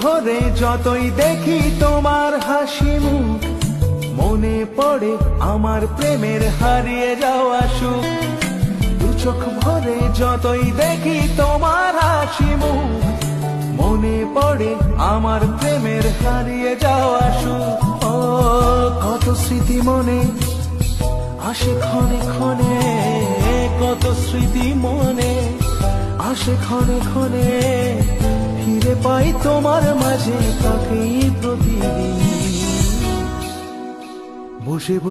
ভরে যতই দেখি তোমার হাসি মুখ, মনে পড়ে আমার প্রেমের হারিয়ে যাওয়া সুখ। দু চোখ ভরে যতই দেখি তোমার হাসি মুখ, মনে পড়ে আমার প্রেমের হারিয়ে যাওয়া সুখ। ও কত স্মৃতি মনে আসে ক্ষণে ক্ষণে, কত স্মৃতি মনে আসে ক্ষণে ক্ষণে, ফিরে পাই তোমার মাঝে তাকেই প্রতিদিন বসে